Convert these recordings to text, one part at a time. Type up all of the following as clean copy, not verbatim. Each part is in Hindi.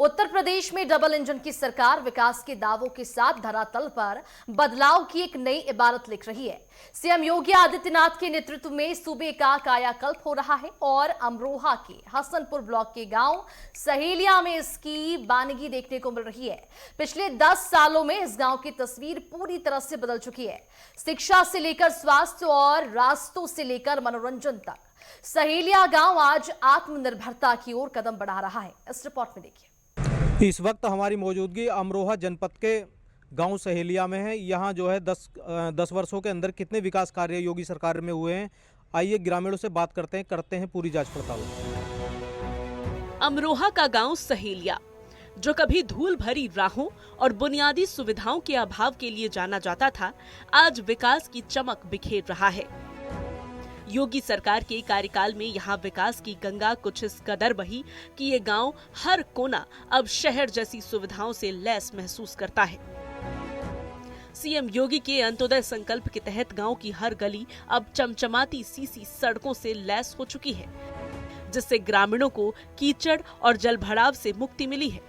उत्तर प्रदेश में डबल इंजन की सरकार विकास के दावों के साथ धरातल पर बदलाव की एक नई इबारत लिख रही है। सीएम योगी आदित्यनाथ के नेतृत्व में सूबे का कायाकल्प हो रहा है और अमरोहा के हसनपुर ब्लॉक के गांव सहेलिया में इसकी बानगी देखने को मिल रही है। पिछले 10 सालों में इस गांव की तस्वीर पूरी तरह से बदल चुकी है। शिक्षा से लेकर स्वास्थ्य और रास्तों से लेकर मनोरंजन तक सहेलिया गांव आज आत्मनिर्भरता की ओर कदम बढ़ा रहा है। इस रिपोर्ट में देखिए। इस वक्त हमारी मौजूदगी अमरोहा जनपद के गांव सहेलिया में है। यहां जो है 10 वर्षों के अंदर कितने विकास कार्य योगी सरकार में हुए हैं, आइए ग्रामीणों से बात करते हैं पूरी जांच पड़ताल। अमरोहा का गांव सहेलिया, जो कभी धूल भरी राहों और बुनियादी सुविधाओं के अभाव के लिए जाना जाता था, आज विकास की चमक बिखेर रहा है। योगी सरकार के कार्यकाल में यहाँ विकास की गंगा कुछ इस कदर बही कि ये गांव हर कोना अब शहर जैसी सुविधाओं से लैस महसूस करता है। सीएम योगी के अंत्योदय संकल्प के तहत गांव की हर गली अब चमचमाती सीसी सड़कों से लैस हो चुकी है, जिससे ग्रामीणों को कीचड़ और जलभराव से मुक्ति मिली है।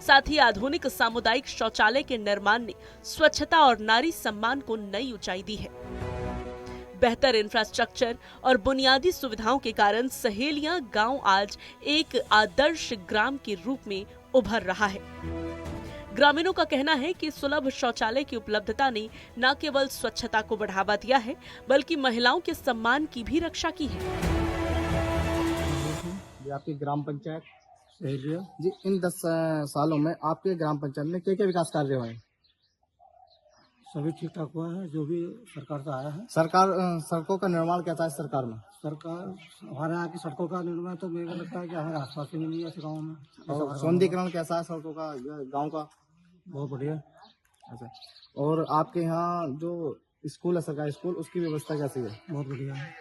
साथ ही आधुनिक सामुदायिक शौचालय के निर्माण ने स्वच्छता और नारी सम्मान को नई ऊंचाई दी है। बेहतर इंफ्रास्ट्रक्चर और बुनियादी सुविधाओं के कारण सहेलिया गांव आज एक आदर्श ग्राम के रूप में उभर रहा है। ग्रामीणों का कहना है कि सुलभ शौचालय की उपलब्धता ने न केवल स्वच्छता को बढ़ावा दिया है, बल्कि महिलाओं के सम्मान की भी रक्षा की है। आपकी ग्राम पंचायत सहेलिया जी, इन 10 सालों में आपके ग्राम पंचायत में क्या-क्या विकास कार्य हुए हैं? सभी ठीक ठाक हुआ है, जो भी सरकार से आया है। सरकार सड़कों का निर्माण कैसा है सरकार में? सरकार हमारे यहाँ की सड़कों का निर्माण तो मुझे लगता है कि हमारे आसपास ही नहीं है ऐसे गाँव में। और सौंदर्यीकरण कैसा है सड़कों का गांव का? बहुत बढ़िया। अच्छा, और आपके यहाँ जो स्कूल है सरकारी स्कूल, उसकी व्यवस्था कैसी है? बहुत बढ़िया है।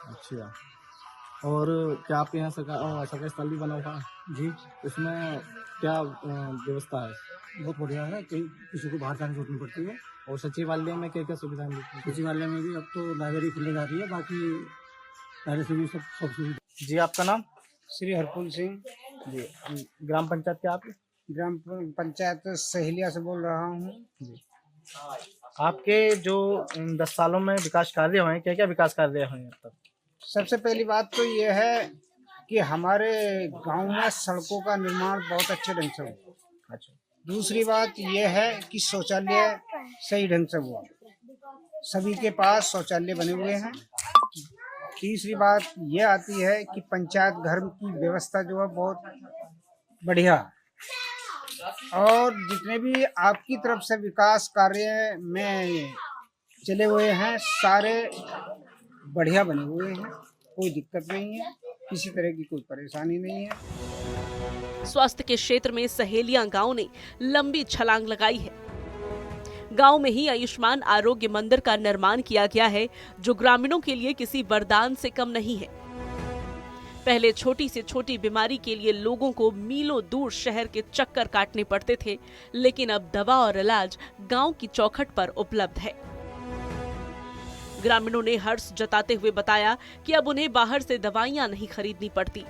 अच्छा, और क्या आपके यहाँ सरकारी स्थल भी बना हुआ है? जी, उसमें क्या व्यवस्था है? बहुत बढ़िया है, कहीं किसी को बाहर जाने की जरूरत नहीं पड़ती है। और सचिवालय में क्या क्या सुविधाएं मिलती है? सचिवालय में भी अब तो लाइब्रेरी खुलने जा रही है, बाकी पहले से भी सब सुविधा। जी, आपका नाम? श्री हरपुल सिंह जी, ग्राम पंचायत क्या आपकी? ग्राम पंचायत सहेलिया से बोल रहा हूँ जी। आपके जो 10 सालों में विकास कार्य हुए हैं, क्या क्या विकास कार्य हुए हैं अब तक? सबसे पहली बात तो ये है कि हमारे गांव में सड़कों का निर्माण बहुत अच्छे ढंग से हुआ। अच्छा, दूसरी बात ये है कि शौचालय सही ढंग से हुआ, सभी के पास शौचालय बने हुए हैं। तीसरी बात ये आती है कि पंचायत घर की व्यवस्था जो है बहुत बढ़िया, और जितने भी आपकी तरफ से विकास कार्य में चले हुए हैं सारे बढ़िया बने हुए हैं, कोई दिक्कत नहीं है, किसी तरह की कोई परेशानी नहीं है। स्वास्थ्य के क्षेत्र में सहेलिया गांव ने लंबी छलांग लगाई है। गांव में ही आयुष्मान आरोग्य मंदिर का निर्माण किया गया है, जो ग्रामीणों के लिए किसी वरदान से कम नहीं है। पहले छोटी से छोटी बीमारी के लिए लोगों को मीलों दूर शहर के चक्कर काटने पड़ते थे, लेकिन अब दवा और इलाज गांव की चौखट पर उपलब्ध है। ग्रामीणों ने हर्ष जताते हुए बताया कि अब उन्हें बाहर से दवाइयां नहीं खरीदनी पड़ती।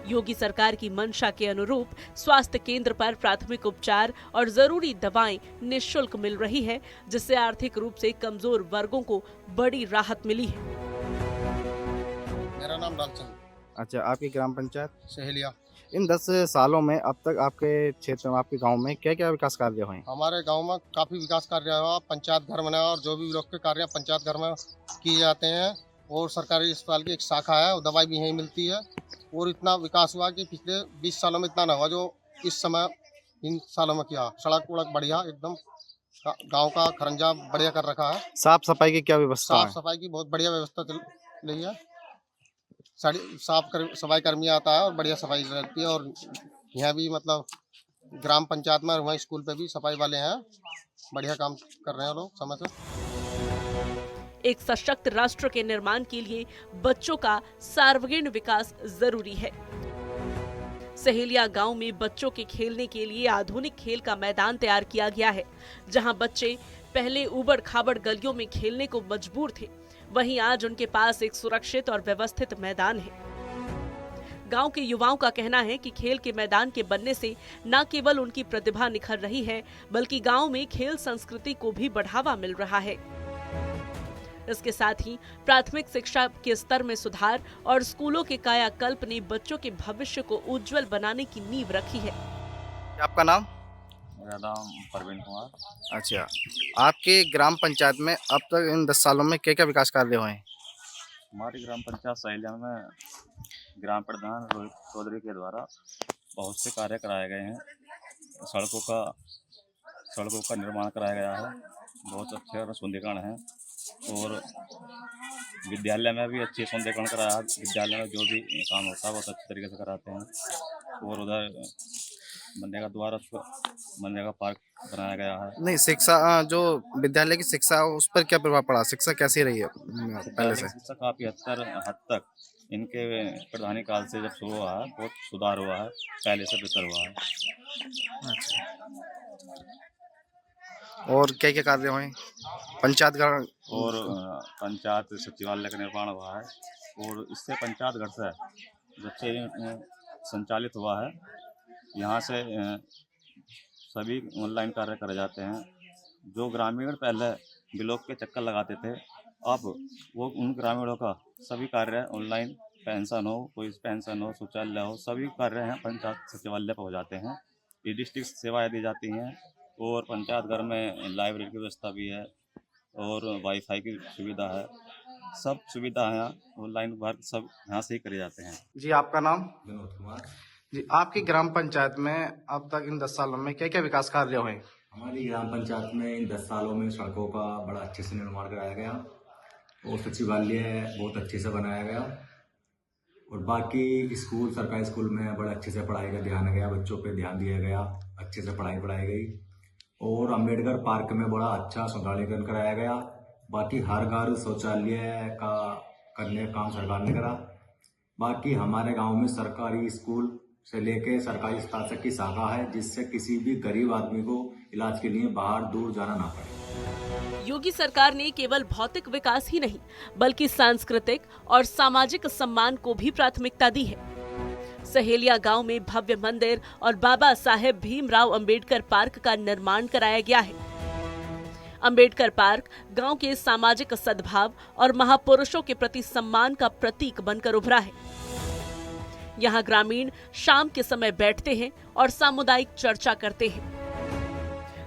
योगी सरकार की मंशा के अनुरूप स्वास्थ्य केंद्र पर प्राथमिक उपचार और जरूरी दवाएं निःशुल्क मिल रही है, जिससे आर्थिक रूप से कमजोर वर्गों को बड़ी राहत मिली है। मेरा नाम लालचंद। अच्छा, आपकी ग्राम पंचायत सहेलिया। इन 10 सालों में अब तक आपके क्षेत्र में, आपके गांव में क्या क्या विकास कार्य हुए हैं? हमारे गांव में काफ़ी विकास कार्य हुआ, पंचायत घर बना और जो भी लोग के कार्य पंचायत घर में किए जाते हैं, और सरकारी अस्पताल की एक शाखा है, दवाई भी यहीं मिलती है। और इतना विकास हुआ कि पिछले 20 सालों में इतना ना हुआ जो इस समय इन सालों में किया। सड़क उड़क बढ़िया, एकदम गाँव का खरंजा बढ़िया कर रखा है। साफ सफाई की क्या व्यवस्था है? साफ सफाई की बहुत बढ़िया व्यवस्था चल रही है। सफाई कर्मी आता है और बढ़िया सफाई रहती है। और यहाँ भी मतलब ग्राम पंचायत में, वहाँ स्कूल पे भी सफाई वाले हैं, बढ़िया काम कर रहे हैं लोग समय से। एक सशक्त राष्ट्र के निर्माण के लिए बच्चों का सार्वजनिक विकास जरूरी है। सहेलिया गांव में बच्चों के खेलने के लिए आधुनिक खेल का मैदान तैयार किया गया है। जहां बच्चे पहले उबड़ खाबड़ गलियों में खेलने को मजबूर थे, वहीं आज उनके पास एक सुरक्षित और व्यवस्थित मैदान है। गांव के युवाओं का कहना है कि खेल के मैदान के बनने से न केवल उनकी प्रतिभा निखर रही है, बल्कि गांव में खेल संस्कृति को भी बढ़ावा मिल रहा है। इसके साथ ही प्राथमिक शिक्षा के स्तर में सुधार और स्कूलों के कायाकल्प ने बच्चों के भविष्य को उज्जवल बनाने की नींव रखी है। आपका नाम? मेरा नाम परवीन कुमार। अच्छा, आपके ग्राम पंचायत में अब तक इन 10 सालों में क्या क्या विकास कार्य हुए हैं? हमारी ग्राम पंचायत सहेलिया में ग्राम प्रधान रोहित चौधरी के द्वारा बहुत से कार्य कराए गए हैं। सड़कों का निर्माण कराया गया है, बहुत अच्छे सुंदरीकरण है, और विद्यालय में भी अच्छे सौंदर्यीकरण कराया है। विद्यालय में जो भी काम होता है बहुत अच्छे तरीके से कराते हैं। और उधर मनरेगा पार्क बनाया गया है। नहीं, शिक्षा जो विद्यालय की शिक्षा उस पर क्या प्रभाव पड़ा? शिक्षा कैसी रही है पहले से? शिक्षा काफी हद तक इनके प्रधानी काल से जब शुरू हुआ है बहुत सुधार हुआ है, पहले से बेहतर हुआ है। और क्या क्या कार्य हुए? पंचायत घर और पंचायत सचिवालय का निर्माण हुआ है, और इससे पंचायत घर से जब से संचालित हुआ है, यहाँ से सभी ऑनलाइन कार्य करे जाते हैं। जो ग्रामीण पहले ब्लॉक के चक्कर लगाते थे, अब वो उन ग्रामीणों का सभी कार्य ऑनलाइन, पेंशन हो, कोई पेंशन हो, शौचालय हो, सभी कार्य हैं पंचायत सचिवालय पर हो जाते हैं। ये डिस्ट्रिक्ट सेवाएं दी जाती हैं, और पंचायत घर में लाइब्रेरी की व्यवस्था भी है, और वाईफाई की सुविधा है। सब सुविधा है ऑनलाइन वर्क सब यहाँ से ही करे जाते हैं। जी, आपका नाम? विनोद कुमार। जी, आपकी ग्राम पंचायत में अब तक इन 10 सालों में क्या क्या विकास कार्य हुए? हमारी ग्राम पंचायत में इन 10 सालों में सड़कों का बड़ा अच्छे से निर्माण कराया गया, और सचिवालय बहुत अच्छे से बनाया गया, और बाकी स्कूल, सरकारी स्कूल में बड़ा अच्छे से पढ़ाई का ध्यान गया, बच्चों पे ध्यान दिया गया, अच्छे से पढ़ाई पढ़ाई गई। और अम्बेडकर पार्क में बड़ा अच्छा सौंदर्यीकरण कराया गया। बाकी हर घर शौचालय का करने का काम सरकार ने करा। बाकी हमारे गांव में सरकारी स्कूल से लेके सरकारी अस्पताल तक की शाखा है, जिससे किसी भी गरीब आदमी को इलाज के लिए बाहर दूर जाना ना पड़े। योगी सरकार ने केवल भौतिक विकास ही नहीं, बल्कि सांस्कृतिक और सामाजिक सम्मान को भी प्राथमिकता दी है। सहेलिया गांव में भव्य मंदिर और बाबा साहेब भीमराव अंबेडकर पार्क का निर्माण कराया गया है। अंबेडकर पार्क गांव के सामाजिक सद्भाव और महापुरुषों के प्रति सम्मान का प्रतीक बनकर उभरा है। यहाँ ग्रामीण शाम के समय बैठते हैं और सामुदायिक चर्चा करते हैं।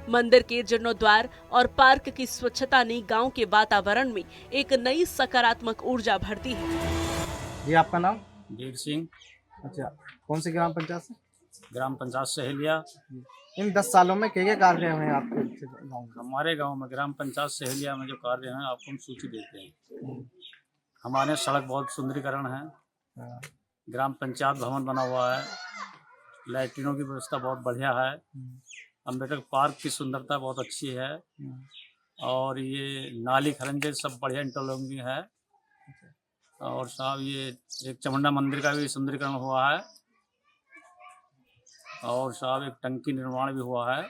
मंदिर के जीर्णोद्वार और पार्क की स्वच्छता ने गांव के वातावरण में एक नई सकारात्मक ऊर्जा भरती है। जी, आपका नाम? वीर सिंह। अच्छा, कौन सी ग्राम पंचायत से? ग्राम पंचायत सहेलिया। इन 10 सालों में क्या क्या कार्य हुए आपके गाँव में? हमारे गांव में ग्राम पंचायत सहेलिया में जो कार्य हैं आपको हम सूची देते हैं। हमारे सड़क बहुत सुंदरीकरण है, ग्राम पंचायत भवन बना हुआ है, लैट्रिनों की व्यवस्था बहुत बढ़िया है, अम्बेडकर पार्क की सुंदरता बहुत अच्छी है, और ये नाली खरंजे सब बढ़िया इंटरलॉकिंग है, और साहब ये एक चामुंडा मंदिर का भी सुंदरीकरण हुआ है, और साहब एक टंकी निर्माण भी हुआ है।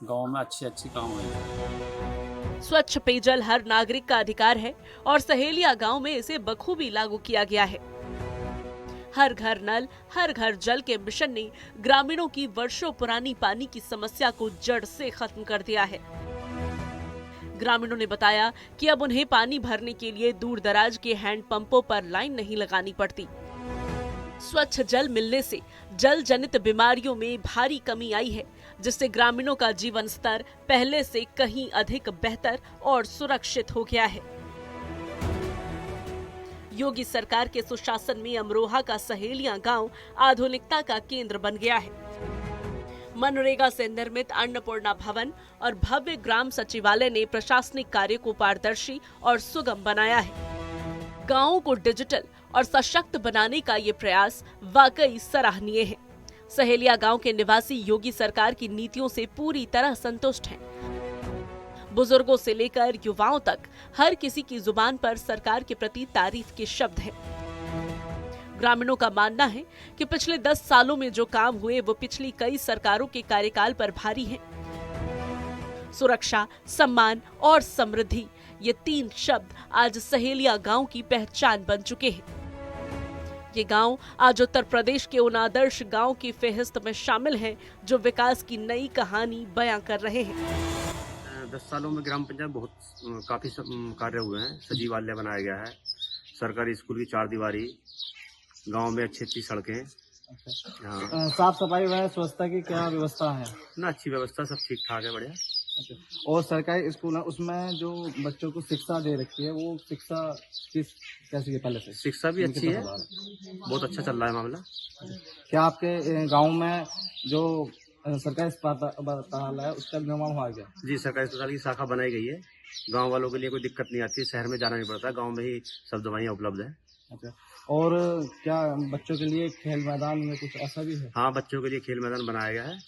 गांव में अच्छी काम हुई। स्वच्छ पेयजल हर नागरिक का अधिकार है, और सहेलिया गांव में इसे बखूबी लागू किया गया है। हर घर नल, हर घर जल के मिशन ने ग्रामीणों की वर्षों पुरानी पानी की समस्या को जड़ से खत्म कर दिया है। ग्रामीणों ने बताया कि अब उन्हें पानी भरने के लिए दूर दराज के हैंडपंपों पर लाइन नहीं लगानी पड़ती। स्वच्छ जल मिलने से जल जनित बीमारियों में भारी कमी आई है, जिससे ग्रामीणों का जीवन स्तर पहले से कहीं अधिक बेहतर और सुरक्षित हो गया है। योगी सरकार के सुशासन में अमरोहा का सहेलिया गांव आधुनिकता का केंद्र बन गया है। मनरेगा से निर्मित अन्नपूर्णा भवन और भव्य ग्राम सचिवालय ने प्रशासनिक कार्य को पारदर्शी और सुगम बनाया है। गांवों को डिजिटल और सशक्त बनाने का ये प्रयास वाकई सराहनीय है। सहेलिया गांव के निवासी योगी सरकार की नीतियों से पूरी तरह संतुष्ट हैं। बुजुर्गों से लेकर युवाओं तक हर किसी की जुबान पर सरकार के प्रति तारीफ के शब्द हैं। ग्रामीणों का मानना है कि पिछले 10 सालों में जो काम हुए वो पिछली कई सरकारों के कार्यकाल पर भारी हैं। सुरक्षा, सम्मान और समृद्धि, ये 3 शब्द आज सहेलिया गांव की पहचान बन चुके हैं। ये गांव आज उत्तर प्रदेश के उन आदर्श गांव की फेहरिस्त में शामिल हैं जो विकास की नई कहानी बयां कर रहे हैं। 10 सालों में ग्राम पंचायत बहुत काफी कार्य हुए हैं। सचिवालय बनाया गया है, सरकारी स्कूल की 4 दीवारी, गांव में अच्छी सड़कें। साफ सफाई व स्वच्छता की क्या व्यवस्था है? ना अच्छी व्यवस्था, सब ठीक ठाक है, बढ़िया। और सरकारी स्कूल है, उसमें जो बच्चों को शिक्षा दे रखी है, वो शिक्षा कैसी है पहले से? शिक्षा भी अच्छी है, बहुत अच्छा चल रहा है मामला। क्या आपके गांव में जो सरकारी अस्पताल है उसका निर्माण हुआ गया? जी, सरकारी अस्पताल की शाखा बनाई गई है। गांव वालों के लिए कोई दिक्कत नहीं आती, शहर में जाना नहीं पड़ता, गांव में ही सब दवाइयाँ उपलब्ध है। अच्छा, और क्या बच्चों के लिए खेल मैदान में कुछ ऐसा भी है? हाँ, बच्चों के लिए खेल मैदान बनाया गया है।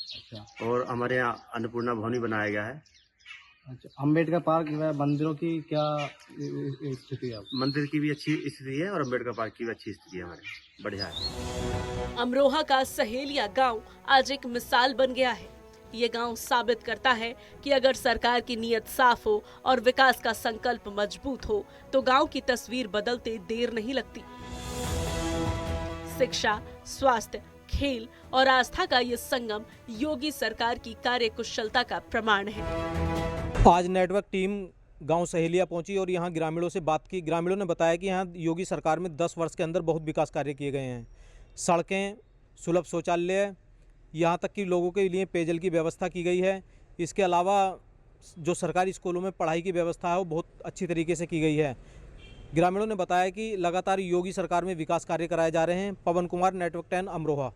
अच्छा, और हमारे यहाँ अन्नपूर्णा भवन भी बनाया गया है। अच्छा, अम्बेडकर पार्क व मंदिरों की क्या स्थिति है? मंदिर की भी अच्छी स्थिति है और अम्बेडकर पार्क की भी अच्छी स्थिति है, हमारे बढ़िया है। अमरोहा का सहेलिया गांव आज एक मिसाल बन गया है। ये गांव साबित करता है कि अगर सरकार की नीयत साफ हो और विकास का संकल्प मजबूत हो तो गांव की तस्वीर बदलते देर नहीं लगती। शिक्षा, स्वास्थ्य, खेल और आस्था का ये संगम योगी सरकार की कार्यकुशलता का प्रमाण है। आज नेटवर्क टीम गांव सहेलिया पहुंची और यहां ग्रामीणों से बात की। ग्रामीणों ने बताया कि यहां योगी सरकार में 10 वर्ष के अंदर बहुत विकास कार्य किए गए हैं। सड़कें, सुलभ शौचालय, यहां तक कि लोगों के लिए पेयजल की व्यवस्था की गई है। इसके अलावा जो सरकारी स्कूलों में पढ़ाई की व्यवस्था है वो बहुत अच्छी तरीके से की गई है। ग्रामीणों ने बताया कि लगातार योगी सरकार में विकास कार्य कराए जा रहे हैं। पवन कुमार, नेटवर्क 10, अमरोहा।